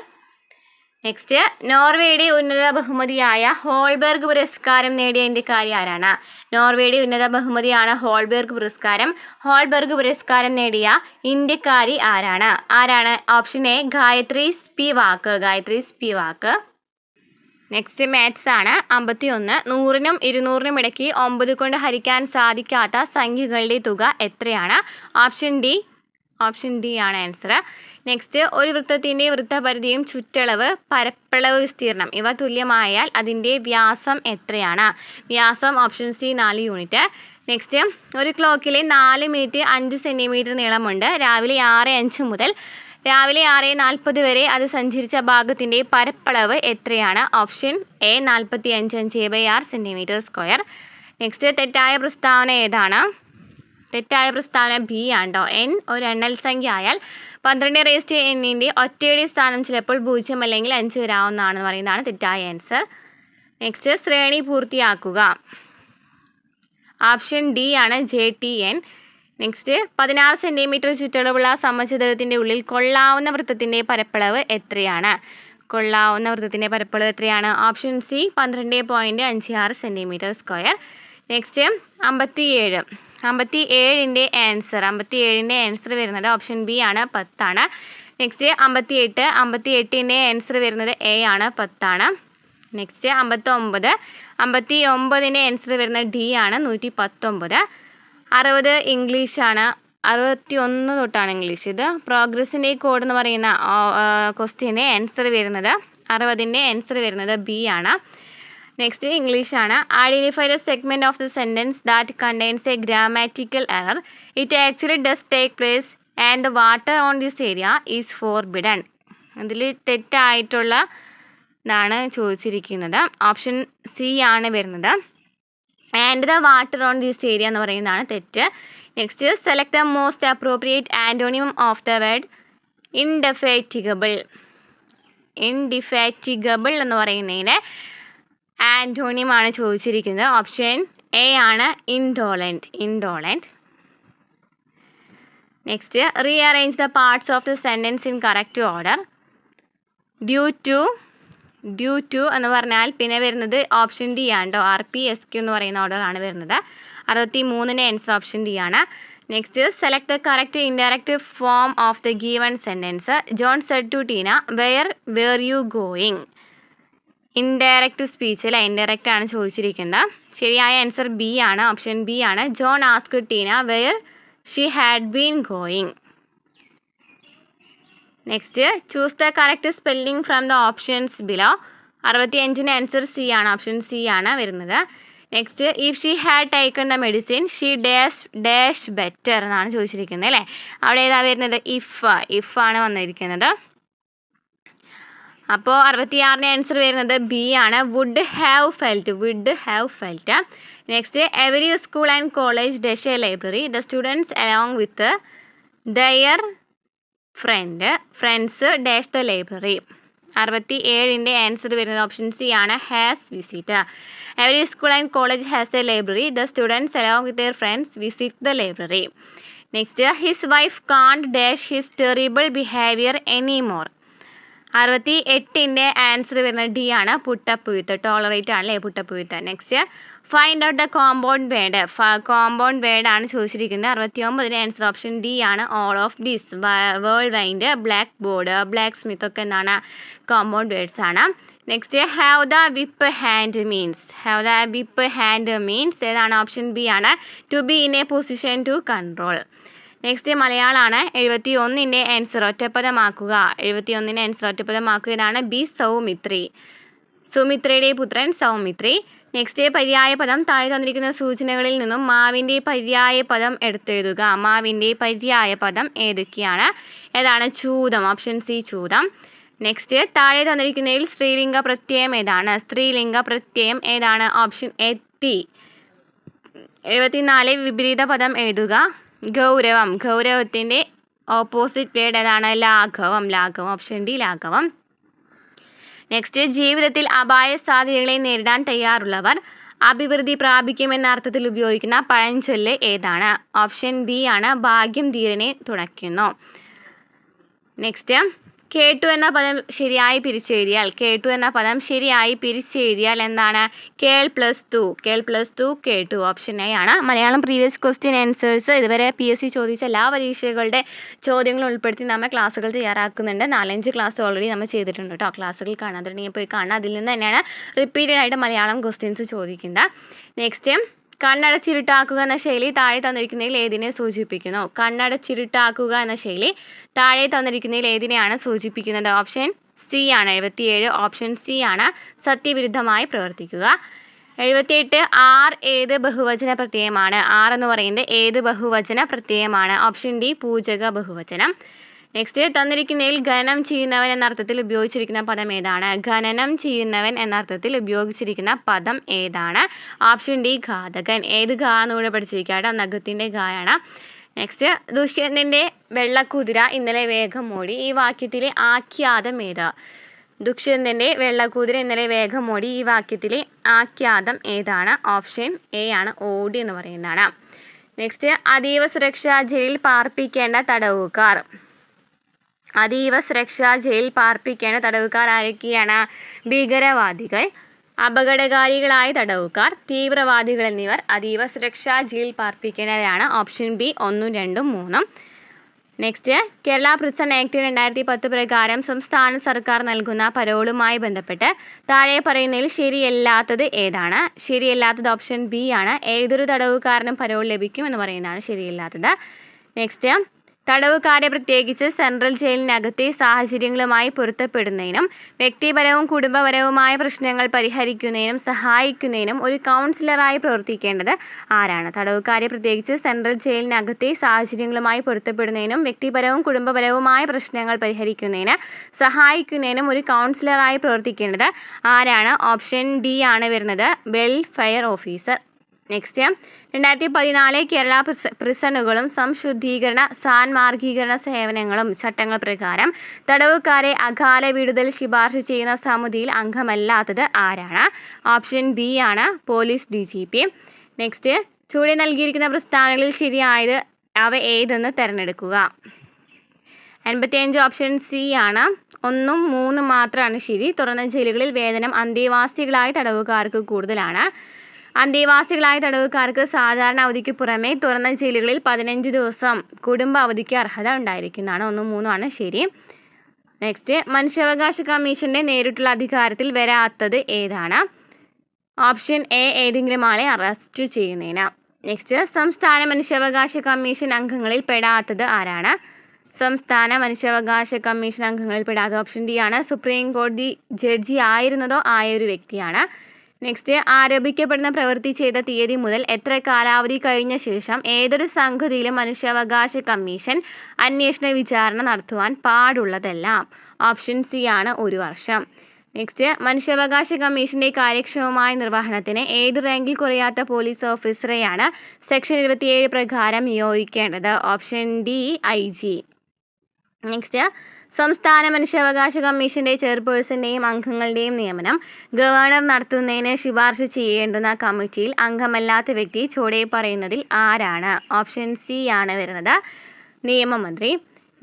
നെക്സ്റ്റ്, നോർവേയുടെ ഉന്നത ബഹുമതിയായ ഹോൾബെർഗ് പുരസ്കാരം നേടിയ ഇന്ത്യക്കാരി ആരാണ്? നോർവേയുടെ ഉന്നത ബഹുമതിയാണ് ഹോൾബെർഗ് പുരസ്കാരം. ഹോൾബെർഗ് പുരസ്കാരം നേടിയ ഇന്ത്യക്കാരി ആരാണ്? Option A Gayatri Spivak. Next, maths ആണ്. 51. 100നും 200നും ഇടയ്ക്ക് 9 കൊണ്ട് ഹരിക്കാൻ സാധിക്കാത്ത സംഖ്യകളുടെ തുക എത്രയാണ്? ഓപ്ഷൻ ഡി ആണ് ആൻസർ. നെക്സ്റ്റ്, ഒരു വൃത്തത്തിൻ്റെ വൃത്തപരിധിയും ചുറ്റളവ്, പരപ്പളവ്, വിസ്തീർണം ഇവ തുല്യമായാൽ അതിൻ്റെ വ്യാസം എത്രയാണ്? വ്യാസം ഓപ്ഷൻ സി 4 യൂണിറ്റ്. നെക്സ്റ്റ്, ഒരു ക്ലോക്കിലെ 4 മിനിറ്റ് 5 സെൻറ്റിമീറ്റർ നീളമുണ്ട്. രാവിലെ 6:05 മുതൽ രാവിലെ 6:40 വരെ അത് സഞ്ചരിച്ച ഭാഗത്തിൻ്റെ പരപ്പളവ് എത്രയാണ്? Option A 45.5/6 cm². നെക്സ്റ്റ്, തെറ്റായ പ്രസ്താവന ഏതാണ്? തെറ്റായ പ്രസ്താവന ബി ആണ്. n ഒരു എണ്ണൽ സംഖ്യ ആയാൽ 12n ഒറ്റയുടെ സ്ഥാനം ചിലപ്പോൾ 0 അല്ലെങ്കിൽ 5 വരാവുന്നതാണെന്ന് പറയുന്നതാണ് തെറ്റായ ആൻസർ. നെക്സ്റ്റ്, ശ്രേണി പൂർത്തിയാക്കുക. ഓപ്ഷൻ ഡി ആണ് JTN. നെക്സ്റ്റ്, 16 സെൻറ്റിമീറ്റർ ചുറ്റളവുള്ള സമചതുരത്തിൻ്റെ ഉള്ളിൽ കൊള്ളാവുന്ന വൃത്തത്തിൻ്റെ പരപ്പളവ് എത്രയാണ്? Option C 12.56 cm². നെക്സ്റ്റ്, 57ൻ്റെ ആൻസർ വരുന്നത് ഓപ്ഷൻ ബി ആണ് 10 ആണ്. നെക്സ്റ്റ്, 58ൻ്റെ ആൻസർ വരുന്നത് എ ആണ് 10 ആണ്. നെക്സ്റ്റ്, 59ൻ്റെ ആൻസർ വരുന്നത് ഡി ആണ് 119. 60 ഇംഗ്ലീഷാണ്. 61 തൊട്ടാണ് ഇംഗ്ലീഷ്. ഇത് പ്രോഗ്രസിൻ്റെ കോഡ് എന്ന് പറയുന്ന ക്വസ്റ്റ്യൻ്റെ ആൻസർ വരുന്നത് 60ൻ്റെ ആൻസർ വരുന്നത് ബി ആണ്. നെക്സ്റ്റ്, ഇംഗ്ലീഷാണ്. Identify the segment of the sentence that contains a grammatical error. It actually does take place and the water on this area is forbidden. ഇതിൽ തെറ്റായിട്ടുള്ള ഇതാണ് ചോദിച്ചിരിക്കുന്നത്. ഓപ്ഷൻ സി ആണ് വരുന്നത്. And the water on this area എന്ന് പറയുന്നതാണ് തെറ്റ്. നെക്സ്റ്റ്, select the most appropriate antonym of the word indefatigable എന്ന് പറയുന്നതിന് ആൻറ്റോണിയം ആണ് ചോദിച്ചിരിക്കുന്നത്. ഓപ്ഷൻ എ ആണ് ഇൻഡോളൻറ്റ്. Next, rearrange the parts of the sentence in correct order. Due to എന്ന് പറഞ്ഞാൽ പിന്നെ വരുന്നത് ഓപ്ഷൻ ഡി ആണ് കേട്ടോ. RPSQ എന്ന് പറയുന്ന ഓർഡറാണ് വരുന്നത്. 63ൻ്റെ ആൻസർ ഓപ്ഷൻ ഡി ആണ്. Next, select the correct indirect form of the given sentence. John said to Tina where you going. Indirect speech അല്ല, ഇൻഡയറക്റ്റ് ആണ് ചോദിച്ചിരിക്കുന്നത്. ശരിയായ ആൻസർ ബി ആണ്. ഓപ്ഷൻ ബി ആണ്. John asked Tina where she had been going. Next, choose the correct spelling from the options below. 65ൻ്റെ ആൻസർ സി ആണ്. ഓപ്ഷൻ സി ആണ് വരുന്നത്. Next, if she had taken the medicine she dash better എന്നാണ് ചോദിച്ചിരിക്കുന്നത് അല്ലേ. അവിടെ ഏതാ വരുന്നത്? ഇഫ് ആണ് വന്നിരിക്കുന്നത്. അപ്പോൾ 66ൻ്റെ ആൻസർ വരുന്നത് ബി ആണ്. Would have felt. Next, every school and college dash a library. The students along with their friends dash the library. 67ൻ്റെ ആൻസർ വരുന്നത് ഓപ്ഷൻ സി ആണ്. Has visit. Every school and college has a library. The students along with their friends visit the library. Next, his wife can't dash his terrible behaviour any more. 68ൻ്റെ ആൻസർ വരുന്നത് ഡി ആണ്. പുട്ടപ്പ് വിത്ത്. ടോളറേറ്റ് ആണല്ലേ put up with. Next, find out the compound word ആണ് ചോദിച്ചിരിക്കുന്നത്. 69ൻ്റെ ആൻസർ ഓപ്ഷൻ ഡി ആണ്. All of these. Whirlwind, blackboard, blacksmith ഒക്കെ എന്താണ് കോമ്പൗണ്ട് വേർഡ്സ് ആണ്. Next, have the whip hand means ഏതാണ്? ഓപ്ഷൻ ബി ആണ്. To be in a position to control. Next, മലയാളമാണ്. 71ൻ്റെ ആൻസർ ഒറ്റപ്പദമാക്കുക. 71ൻ്റെ ആൻസർ ഒറ്റപ്പദമാക്കുക. ഇതാണ് ബി. സുമിത്രയുടെ പുത്രൻ സൗമിത്രി. നെക്സ്റ്റ് പര്യായപദം. താഴെ തന്നിരിക്കുന്ന സൂചനകളിൽ നിന്നും മാവിൻ്റെ പര്യായപദം എടുത്തെഴുതുക. മാവിൻ്റെ പര്യായപദം ഏതൊക്കെയാണ്? ഏതാണ്? ചൂതം. ഓപ്ഷൻ സി ചൂതം. നെക്സ്റ്റ് താഴെ തന്നിരിക്കുന്നതിൽ സ്ത്രീലിംഗ പ്രത്യയം ഏതാണ്? സ്ത്രീലിംഗ പ്രത്യയം ഏതാണ്? ഓപ്ഷൻ എ തി. 74 വിപരീത പദം എഴുതുക. ഗൗരവം. ഗൗരവത്തിൻ്റെ ഓപ്പോസിറ്റ് വേർഡ് ഏതാണ്? ലാഘവം. ലാഘവം. ഓപ്ഷൻ ഡി ലാഘവം. നെക്സ്റ്റ് ജീവിതത്തിൽ അപായ സാധ്യതകളെ നേരിടാൻ തയ്യാറുള്ളവർ അഭിവൃദ്ധി പ്രാപിക്കുമെന്ന അർത്ഥത്തിൽ ഉപയോഗിക്കുന്ന പഴഞ്ചൊല്ല് ഏതാണ്? ഓപ്ഷൻ ബി ആണ്. ഭാഗ്യം ധീരനെ തുണയ്ക്കുന്നു. നെക്സ്റ്റ് കേട്ടു എന്ന പദം ശരിയായി പിരിച്ചെഴുതിയാൽ എന്താണ്? കേൾ പ്ലസ് ടു. കേട്ടു. ഓപ്ഷൻ എ ആണ്. മലയാളം പ്രീവിയസ് ക്വസ്റ്റ്യൻ ആൻസേഴ്സ് ഇതുവരെ PSC ചോദിച്ച എല്ലാ പരീക്ഷകളുടെ ചോദ്യങ്ങളും ഉൾപ്പെടുത്തി നമ്മൾ ക്ലാസ്സുകൾ തയ്യാറാക്കുന്നുണ്ട്. 4-5 ക്ലാസ് ഓൾറെഡി നമ്മൾ ചെയ്തിട്ടുണ്ട് കേട്ടോ. ക്ലാസ്സുകൾ കാണാതുണ്ടെങ്കിൽ പോയി കാണാം. അതിൽ നിന്ന് തന്നെയാണ് റിപ്പീറ്റഡ് ആയിട്ട് മലയാളം ക്വസ്റ്റ്യൻസ് ചോദിക്കുന്നത്. നെക്സ്റ്റ് കണ്ണടച്ചിരുട്ടാക്കുക എന്ന ശൈലി താഴെ തന്നിരിക്കുന്നതിൽ ഏതിനെ സൂചിപ്പിക്കുന്നു? കണ്ണടച്ചിരുട്ടാക്കുക എന്ന ശൈലി താഴെ തന്നിരിക്കുന്നതിൽ ഏതിനെയാണ് സൂചിപ്പിക്കുന്നത്? ഓപ്ഷൻ സി ആണ്. 77 ഓപ്ഷൻ സി ആണ്. സത്യവിരുദ്ധമായി പ്രവർത്തിക്കുക. 78 ആർ ഏത് ബഹുവചന പ്രത്യയമാണ്? ആർ എന്ന് പറയുന്നത് ഏത് ബഹുവചന പ്രത്യയമാണ്? ഓപ്ഷൻ ഡി പൂജക ബഹുവചനം. നെക്സ്റ്റ് തന്നിരിക്കുന്നതിൽ ഖനനം ചെയ്യുന്നവൻ എന്നർത്ഥത്തിൽ ഉപയോഗിച്ചിരിക്കുന്ന പദം ഏതാണ്? ഖനനം ചെയ്യുന്നവൻ എന്നർത്ഥത്തിൽ ഉപയോഗിച്ചിരിക്കുന്ന പദം ഏതാണ്? ഓപ്ഷൻ ഡി ഘാതകൻ. ഏത് ഘാ എന്നുകൂടെ പഠിച്ചിരിക്കുക. നഖത്തിൻ്റെ ഘായാണ്. നെക്സ്റ്റ് ദുഷ്യന്തൻ്റെ വെള്ളക്കുതിര ഇന്നലെ വേഗം ഓടി. ഈ വാക്യത്തിലെ ആഖ്യാതം ഏതാ? ദുഷ്യന്തൻ്റെ വെള്ളക്കുതിര ഇന്നലെ വേഗം ഓടി. ഈ വാക്യത്തിലെ ആഖ്യാതം ഏതാണ്? ഓപ്ഷൻ എ ആണ്. ഓടി എന്ന് പറയുന്നതാണ്. നെക്സ്റ്റ് അതീവ സുരക്ഷാ ജയിലിൽ പാർപ്പിക്കേണ്ട തടവുകാർ. അതീവ സുരക്ഷാ ജയിൽ പാർപ്പിക്കേണ്ട തടവുകാർ ആരൊക്കെയാണ്? ഭീകരവാദികൾ, അപകടകാരികളായ തടവുകാർ, തീവ്രവാദികൾ എന്നിവർ അതീവ സുരക്ഷാ ജയിൽ പാർപ്പിക്കേണ്ടവരാണ്. Option B 1, 2, 3. Next Kerala prison act 2010 പ്രകാരം സംസ്ഥാന സർക്കാർ നൽകുന്ന പരോളുമായി ബന്ധപ്പെട്ട് താഴെ പറയുന്നതിൽ ശരിയല്ലാത്തത് ഏതാണ്? ശരിയല്ലാത്തത് ഓപ്ഷൻ ബി ആണ്. ഏതൊരു തടവുകാരനും പരോൾ ലഭിക്കും എന്ന് പറയുന്നതാണ് ശരിയല്ലാത്തത്. നെക്സ്റ്റ് തടവുകാരെ പ്രത്യേകിച്ച് സെൻട്രൽ ജയിലിനകത്തെ സാഹചര്യങ്ങളുമായി പൊരുത്തപ്പെടുന്നതിനും വ്യക്തിപരവും കുടുംബപരവുമായ പ്രശ്നങ്ങൾ പരിഹരിക്കുന്നതിനും സഹായിക്കുന്നതിനും ഒരു കൗൺസിലറായി പ്രവർത്തിക്കേണ്ടത് ആരാണ്? തടവുകാരെ പ്രത്യേകിച്ച് സെൻട്രൽ ജയിലിനകത്തെ സാഹചര്യങ്ങളുമായി പൊരുത്തപ്പെടുന്നതിനും വ്യക്തിപരവും കുടുംബപരവുമായ പ്രശ്നങ്ങൾ പരിഹരിക്കുന്നതിന് സഹായിക്കുന്നതിനും ഒരു കൗൺസിലറായി പ്രവർത്തിക്കേണ്ടത് ആരാണ്? ഓപ്ഷൻ ഡി ആണ് വരുന്നത്. Welfare officer. നെക്സ്റ്റ് 2014 കേരള പ്രിസണുകളും സംശുദ്ധീകരണ സാൻമാർഗീകരണ സേവനങ്ങളും ചട്ടങ്ങൾ പ്രകാരം തടവുകാരെ അകാല വിടുതൽ ശുപാർശ ചെയ്യുന്ന സമിതിയിൽ അംഗമല്ലാത്തത് ആരാണ്? ഓപ്ഷൻ ബി ആണ്. Police DGP. നെക്സ്റ്റ് ചുവടെ നൽകിയിരിക്കുന്ന പ്രസ്താവനകളിൽ ശരിയായത് അവ ഏതെന്ന് തിരഞ്ഞെടുക്കുക. 85 ഓപ്ഷൻ സി ആണ്. 1, 3 മാത്രമാണ് ശരി. തുറന്ന ജയിലുകളിൽ വേതനം അന്തേവാസികളായ തടവുകാർക്ക് കൂടുതലാണ്. അന്തേവാസികളായ തടവുകാർക്ക് സാധാരണ അവധിക്ക് പുറമെ തുറന്ന ജയിലുകളിൽ 15 ദിവസം കുടുംബ അവധിക്ക് അർഹത ഉണ്ടായിരിക്കുന്നതാണ്. 1, 3 ആണ് ശരി. നെക്സ്റ്റ് മനുഷ്യാവകാശ കമ്മീഷൻ്റെ നേരിട്ടുള്ള അധികാരത്തിൽ വരാത്തത് ഏതാണ്? ഓപ്ഷൻ എ ഏതെങ്കിലും ആളെ അറസ്റ്റ് ചെയ്യുന്നതിന്. നെക്സ്റ്റ് സംസ്ഥാന മനുഷ്യാവകാശ കമ്മീഷൻ അംഗങ്ങളിൽ പെടാത്തത് ആരാണ്? സംസ്ഥാന മനുഷ്യാവകാശ കമ്മീഷൻ അംഗങ്ങളിൽ പെടാത്തത് ഓപ്ഷൻ ഡി ആണ്. സുപ്രീം കോടതി ജഡ്ജി ആയിരുന്നതോ ആയ ഒരു വ്യക്തിയാണ്. നെക്സ്റ്റ് ആരോപിക്കപ്പെടുന്ന പ്രവൃത്തി ചെയ്ത തീയതി മുതൽ എത്ര കാലാവധി കഴിഞ്ഞ ശേഷം ഏതൊരു സംഗതിയിലും മനുഷ്യാവകാശ കമ്മീഷൻ അന്വേഷണ വിചാരണ നടത്തുവാൻ പാടുള്ളതെല്ലാം? ഓപ്ഷൻ സി ആണ്. 1 വർഷം. നെക്സ്റ്റ് മനുഷ്യാവകാശ കമ്മീഷൻ്റെ കാര്യക്ഷമമായ നിർവഹണത്തിന് ഏത് റാങ്കിൽ കുറയാത്ത പോലീസ് ഓഫീസറെയാണ് സെക്ഷൻ 27 പ്രകാരം നിയോഗിക്കേണ്ടത്? Option D IG. നെക്സ്റ്റ് സംസ്ഥാന മനുഷ്യാവകാശ കമ്മീഷൻ്റെ ചെയർപേഴ്സൻ്റെയും അംഗങ്ങളുടെയും നിയമനം ഗവർണർ നടത്തുന്നതിന് ശുപാർശ ചെയ്യേണ്ടുന്ന കമ്മിറ്റിയിൽ അംഗമല്ലാത്ത വ്യക്തി ചുവടെ പറയുന്നതിൽ ആരാണ്? ഓപ്ഷൻ സി ആണ് വരുന്നത്. നിയമമന്ത്രി.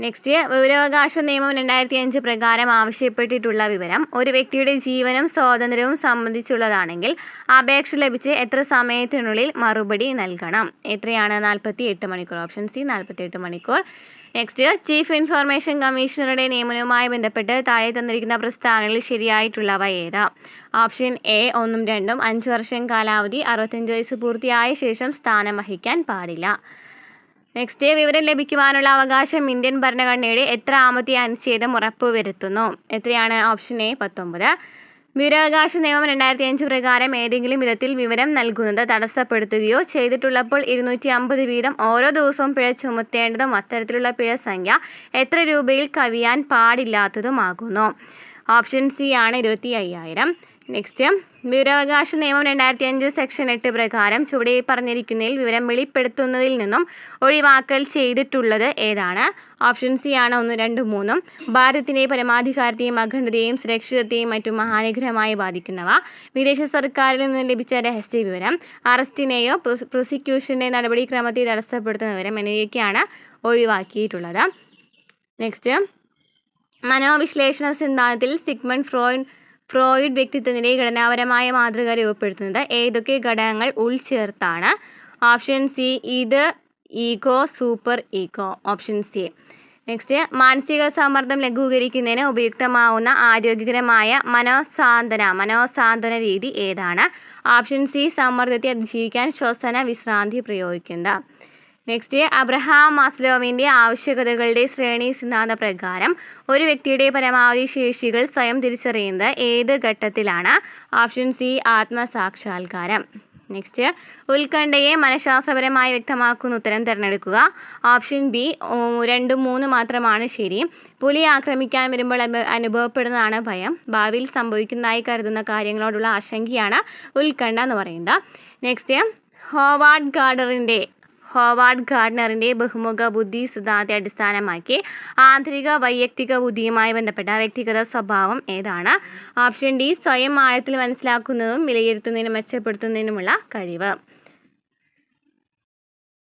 നെക്സ്റ്റ് വിവരാവകാശ നിയമം 2005 പ്രകാരം ആവശ്യപ്പെട്ടിട്ടുള്ള വിവരം ഒരു വ്യക്തിയുടെ ജീവനും സ്വാതന്ത്ര്യവും സംബന്ധിച്ചുള്ളതാണെങ്കിൽ അപേക്ഷ ലഭിച്ച് എത്ര സമയത്തിനുള്ളിൽ മറുപടി നൽകണം? എത്രയാണ്? 48 മണിക്കൂർ. ഓപ്ഷൻ സി 48 മണിക്കൂർ. നെക്സ്റ്റ് ചീഫ് ഇൻഫർമേഷൻ കമ്മീഷണറുടെ നിയമനവുമായി ബന്ധപ്പെട്ട് താഴെ തന്നിരിക്കുന്ന പ്രസ്താവനകളിൽ ശരിയായിട്ടുള്ളവ ഏതാ? Option A 1, 2. 5 വർഷം കാലാവധി. 65 വയസ്സ് പൂർത്തിയായ ശേഷം സ്ഥാനം വഹിക്കാൻ പാടില്ല. നെക്സ്റ്റ് വിവരം ലഭിക്കുവാനുള്ള അവകാശം ഇന്ത്യൻ ഭരണഘടനയുടെ എത്രാമത്തെ അനുച്ഛേദം ഉറപ്പുവരുത്തുന്നു? എത്രയാണ്? Option A 19. വിവരാവകാശ നിയമം 2005 പ്രകാരം ഏതെങ്കിലും വിധത്തിൽ വിവരം നൽകുന്നത് തടസ്സപ്പെടുത്തുകയോ ചെയ്തിട്ടുള്ളപ്പോൾ 250 വീതം ഓരോ ദിവസവും പിഴ ചുമത്തേണ്ടതും അത്തരത്തിലുള്ള പിഴ സംഖ്യ എത്ര രൂപയിൽ കവിയാൻ പാടില്ലാത്തതുമാകുന്നു. ഓപ്ഷൻ സി ആണ് 25,000. നെക്സ്റ്റ്, വിവരാവകാശ നിയമം 2005 സെക്ഷൻ 8 പ്രകാരം ചുവടെ പറഞ്ഞിരിക്കുന്നതിൽ വിവരം വെളിപ്പെടുത്തുന്നതിൽ നിന്നും ഒഴിവാക്കൽ ചെയ്തിട്ടുള്ളത് ഏതാണ്? ഓപ്ഷൻ സി ആണ് 1, 2, 3. ഭാരതത്തിൻ്റെ പരമാധികാരത്തെയും അഖണ്ഡതയെയും സുരക്ഷിതത്തെയും മറ്റും ഹാനികരമായി ബാധിക്കുന്നവ, വിദേശ സർക്കാരിൽ നിന്ന് ലഭിച്ച രഹസ്യ വിവരം, അറസ്റ്റിനെയോ പ്രോസിക്യൂഷൻ്റെ നടപടിക്രമത്തെ തടസ്സപ്പെടുത്തുന്ന വിവരം എന്നിവയൊക്കെയാണ് ഒഴിവാക്കിയിട്ടുള്ളത്. നെക്സ്റ്റ്, മനോവിശ്ലേഷണ സിദ്ധാന്തത്തിൽ സിഗ്മണ്ട് ഫ്രോയിഡ് വ്യക്തിത്വത്തിൻ്റെ ഘടനാപരമായ മാതൃക രൂപപ്പെടുത്തുന്നത് ഏതൊക്കെ ഘടകങ്ങൾ ഉൾച്ചേർത്താണ്? ഓപ്ഷൻ സി ഇത് ego, super ego. Option C. Next, മാനസിക സമ്മർദ്ദം ലഘൂകരിക്കുന്നതിന് ഉപയുക്തമാവുന്ന ആരോഗ്യകരമായ മനോസാന്ത്വന രീതി ഏതാണ്? ഓപ്ഷൻ സി സമ്മർദ്ദത്തെ അതിജീവിക്കാൻ ശ്വസന വിശ്രാന്തി പ്രയോഗിക്കുന്നത്. നെക്സ്റ്റ്, അബ്രഹാം മാസ്ലോവിൻ്റെ ആവശ്യകതകളുടെ ശ്രേണി സിദ്ധാന്ത പ്രകാരം ഒരു വ്യക്തിയുടെ പരമാവധി ശേഷികൾ സ്വയം തിരിച്ചറിയുന്നത് ഏത് ഘട്ടത്തിലാണ്? ഓപ്ഷൻ സി ആത്മസാക്ഷാത്കാരം. നെക്സ്റ്റ്, ഉത്കണ്ഠയെ മനഃശാസ്ത്രപരമായി വ്യക്തമാക്കുന്ന ഉത്തരം തിരഞ്ഞെടുക്കുക. ഓപ്ഷൻ ബി 2, 3 മാത്രമാണ് ശരി. പുലി ആക്രമിക്കാൻ വരുമ്പോൾ അനുഭവപ്പെടുന്നതാണ് ഭയം. ഭാവിയിൽ സംഭവിക്കുന്നതായി കരുതുന്ന കാര്യങ്ങളോടുള്ള ആശങ്കയാണ് ഉത്കണ്ഠ എന്ന് പറയുന്നത്. നെക്സ്റ്റ്, ഹോവാർഡ് ഗാർഡനറിൻ്റെ ബഹുമുഖ ബുദ്ധി സിദ്ധാന്തത്തെ അടിസ്ഥാനമാക്കി ആന്തരിക വൈയക്തിക ബുദ്ധിയുമായി ബന്ധപ്പെട്ട വ്യക്തിഗത സ്വഭാവം ഏതാണ്? ഓപ്ഷൻ ഡി സ്വയം ആഴത്തിൽ മനസ്സിലാക്കുന്നതും വിലയിരുത്തുന്നതിനും മെച്ചപ്പെടുത്തുന്നതിനുമുള്ള കഴിവ്.